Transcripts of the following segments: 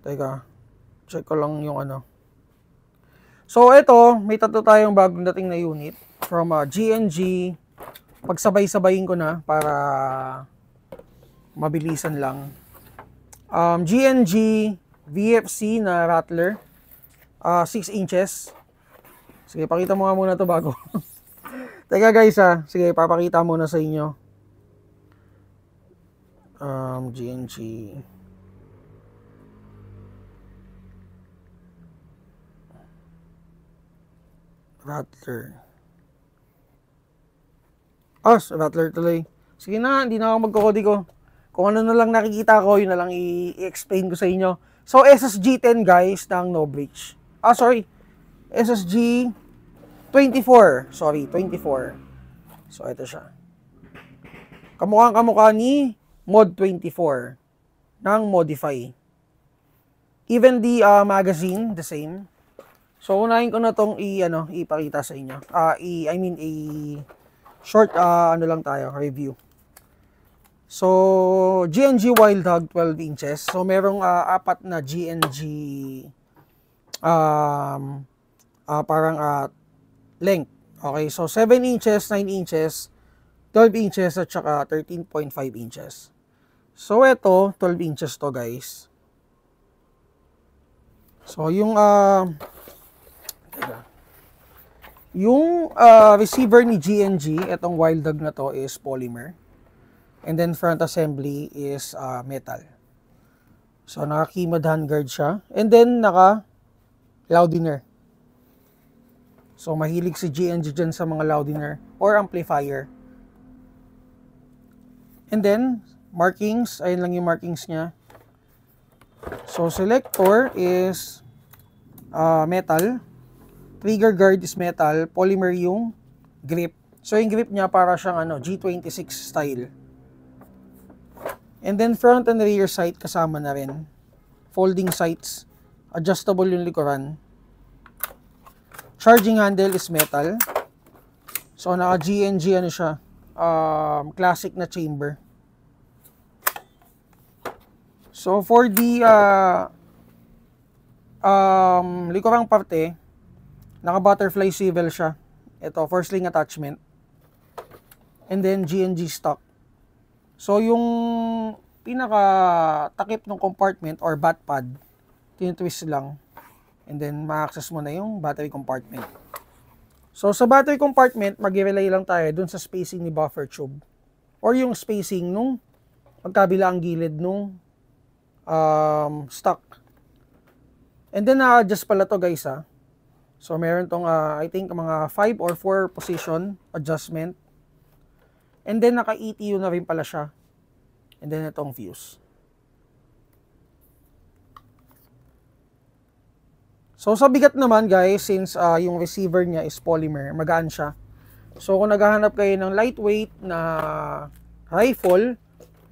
Teka, check ko lang yung ano. So, ito, may tatlo tayong bagong dating na unit from G&G. Pagsabay-sabayin ko na para mabilisan lang. G&G VFC na Rattler, 6 inches. Sige, pakita mo nga muna to bago. Teka guys sige, papakita muna sa inyo. G&G Rattler. Rattler tuloy. Sige na, hindi na ako magkokodi ko. Kung ano na lang nakikita ko, yun na lang i-explain ko sa inyo. So, SSG10 guys, ng no breach. SSG 24. Sorry, 24. So, ito siya. Kamukha ni Mod 24 ng Modify. Even the magazine, the same. So, unahin ko na itong ipakita sa inyo. Short, lang tayo, review. So, G&G Wild Hog 12 inches. So, merong apat na G&G length. Okay, so 7 inches, 9 inches, 12 inches, at saka 13.5 inches. So, ito, 12 inches to guys. So, yung receiver ni G&G, itong Wild Hog na to is polymer. And then front assembly is metal. So naka-keymod handguard siya. And then naka-loudiner. So mahilig si G&G dyan sa mga loudiner or amplifier. And then markings, ayun lang yung markings niya. So selector is metal. Trigger guard is metal, polymer yung grip. So yung grip niya para siyang G26 style. And then front and rear sight kasama na rin. Folding sights, adjustable yung likuran. Charging handle is metal. So naka G&G siya, classic na chamber. So for the likurang parte, naka butterfly swivel siya. Ito, first link attachment. And then G&G stock. So yung pinaka takip ng compartment or bat pad, tinitwist lang. And then ma-access mo na yung battery compartment. So sa battery compartment, mag-relay lang tayo dun sa spacing ni buffer tube. Or yung spacing nung magkabilang gilid nung stock. And then na-adjust pala to guys So meron tong I think mga 5 or 4 position adjustment. And then naka-ETU na rin pala siya. And then itong fuse. So sa bigat naman guys, since yung receiver niya is polymer, magaan siya. So kung naghahanap kayo ng lightweight na rifle,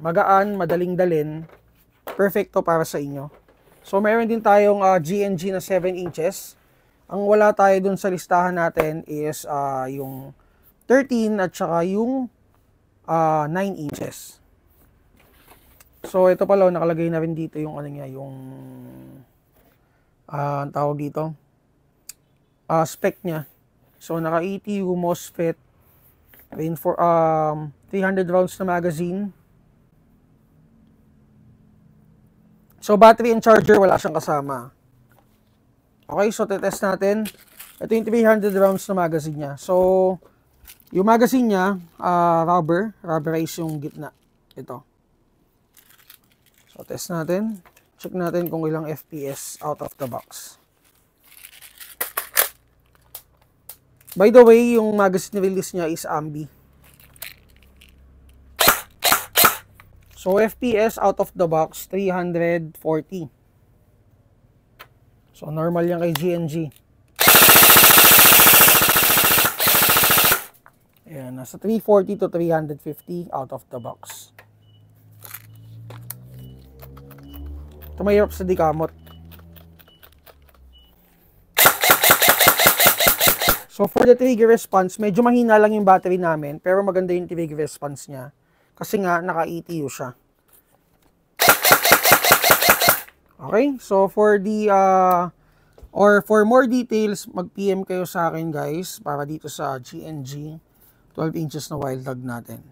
magaan, madaling dalhin, perfecto para sa inyo. So meron din tayong G&G na 7 inches. Ang wala tayo dun sa listahan natin is yung 13 at saka yung 9 inches. So ito pala, nakalagay na rin dito yung yung ang tawag dito, spec niya. So naka ETU MOSFET, 300 rounds na magazine. So battery and charger wala siyang kasama. Okay, so tetest natin. Ito yung 300 rounds na magazine niya. So, yung magazine niya, rubberize yung gitna. Ito. So, test natin. Check natin kung ilang FPS out of the box. By the way, yung magazine release niya is ambi. So, FPS out of the box, 340. So, normal yan kay G&G. Ayan, nasa 340 to 350 out of the box. Ito mahirap sa dikamot. So, for the trigger response, medyo mahina lang yung battery namin, pero maganda yung trigger response niya. Kasi nga, naka-ETU siya. Okay, so for the or for more details, mag-PM kayo sa akin guys para dito sa GNG 12 inches na wild hog natin.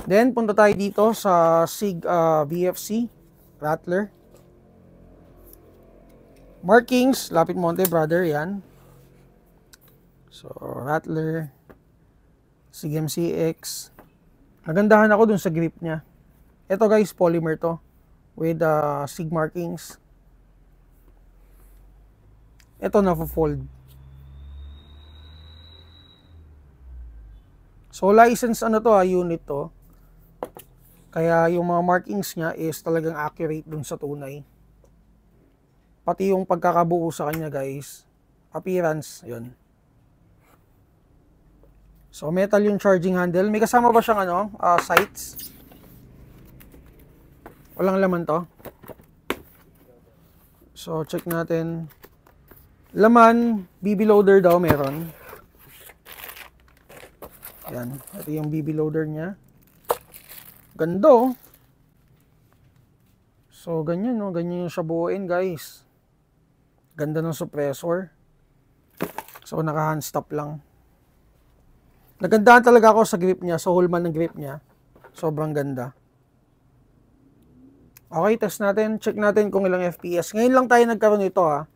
Then punta tayo dito sa SIG VFC Rattler. Markings, Lapit Monte brother, yan. So Rattler, SIG MCX. Nagandahan ako dun sa grip niya. Ito guys, polymer to with SIG markings. Ito na-fold. So license ano to unit to. Kaya yung mga markings niya is talagang accurate dun sa tunay. Pati yung pagkakabuo sa kanya guys, appearance, yun. So metal yung charging handle. May kasama ba siyang ano, sights? Walang laman to. So check natin. Laman, BB loader daw meron. Yan, ito yung BB loader niya. Ganda oh. So ganyan no, ganyan yung siya buuin guys. Ganda ng suppressor. So naka hand stop lang. Nagandahan talaga ako sa grip niya, sa Holman ng grip niya. Sobrang ganda. Okay, test natin. Check natin kung ilang FPS. Ngayon lang tayo nagkaroon nito ha.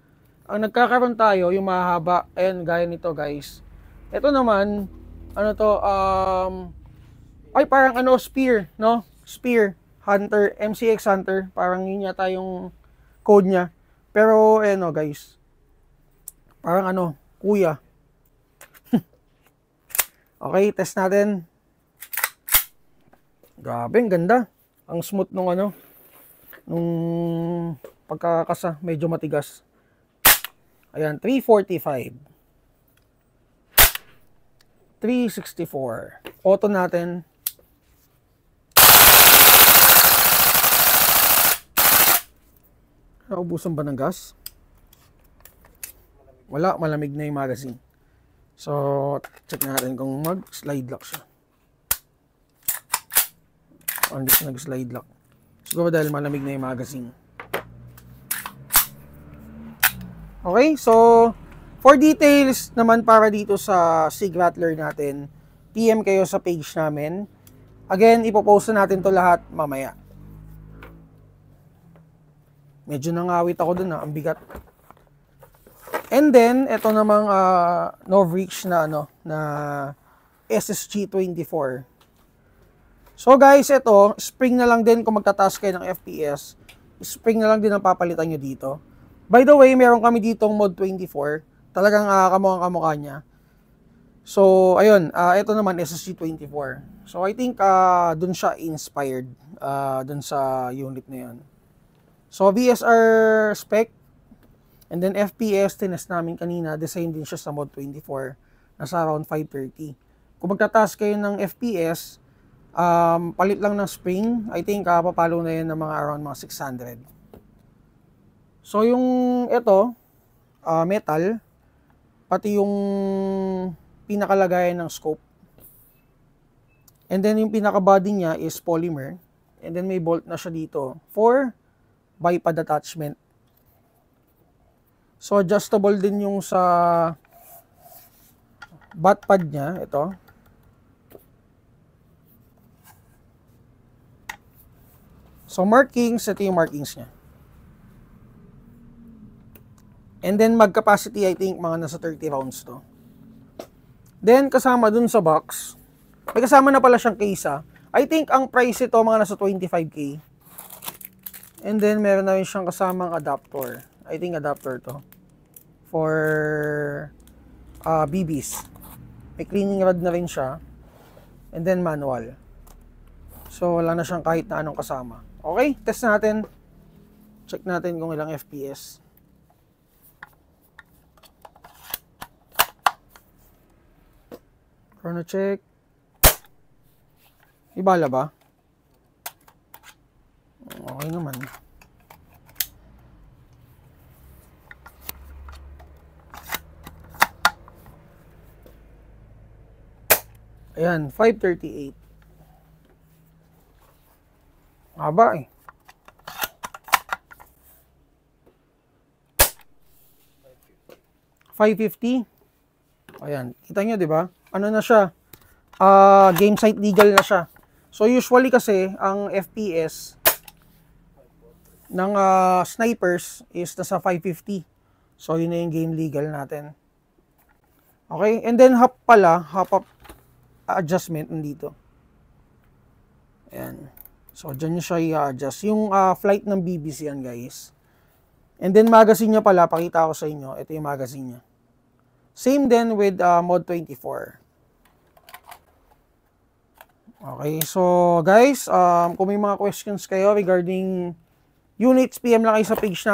Ang nagkakaroon tayo, yung mahaba, ayan, gaya nito guys. Ito naman, ano to, ay parang ano, Spear, no? Spear, Hunter, MCX Hunter, parang yun yata yung code niya. Pero, ano guys, parang ano, kuya. Okay, test natin. Grabe, ang ganda. Ang smooth nung ano, nung pagkakasa, medyo matigas. Ayan, 345. 364. Auto natin. Naubusan ba ng gas? Wala, malamig na yung magazine. So, check natin kung mag-slide lock siya. O, hindi siya nag-slide lock. Siguro dahil malamig na yung magazine. Okay, so for details naman para dito sa SIG Rattler natin, PM kayo sa page namin. Again, ipopost na natin to lahat mamaya. Medyo nangawit ako dun ang bigat. And then, ito namang Novreach na ano, na SSG24. So guys, ito, spring na lang din kung magtataas kayo ng FPS. Spring na lang din ang papalitan nyo dito. By the way, meron kami ditong Mod 24. Talagang kamukhang-kamukha niya. So, ayun. Ito naman, SSG24. So, I think dun siya inspired. Dun sa unit na yun. So, VSR spec. And then, FPS, tinest namin kanina. The same din siya sa Mod 24. Nasa around 530. Kung magtataas kayo ng FPS, palit lang ng spring. I think papalo na yun ng mga around mga 600. So yung ito, metal, pati yung pinakalagayan ng scope. And then yung pinaka-body niya is polymer. And then may bolt na siya dito for bipod attachment. So adjustable din yung sa butt pad niya, ito. So markings, ito yung markings niya. And then mag-capacity, I think, mga nasa 30 rounds to. Then, kasama dun sa box, may kasama na pala siyang case ha. I think, ang price ito, mga nasa 25k. And then, meron na rin siyang kasamang adapter. I think, adapter to. For BBs. May cleaning rod na rin siya. And then, manual. So, wala na siyang kahit na anong kasama. Okay, test natin. Check natin kung ilang FPS. Chrono check. Ibala ba? Okay naman. Ayan, 538. Haba eh. 550. Ayan, kita nyo, di ba? Ano na siya? Game site legal na siya. So usually kasi ang FPS ng snipers is nasa 550. So yun na yung game legal natin. Okay, and then hop up adjustment nandito. Ayan. So dyan nyo siya i-adjust. Yung flight ng BBC yan, guys. And then magazine niya pala, pakita ko sa inyo. Ito yung magazine niya. Same din with Mod 24. Okay, so guys, kung may mga questions kayo regarding units, PM lang kayo sa page na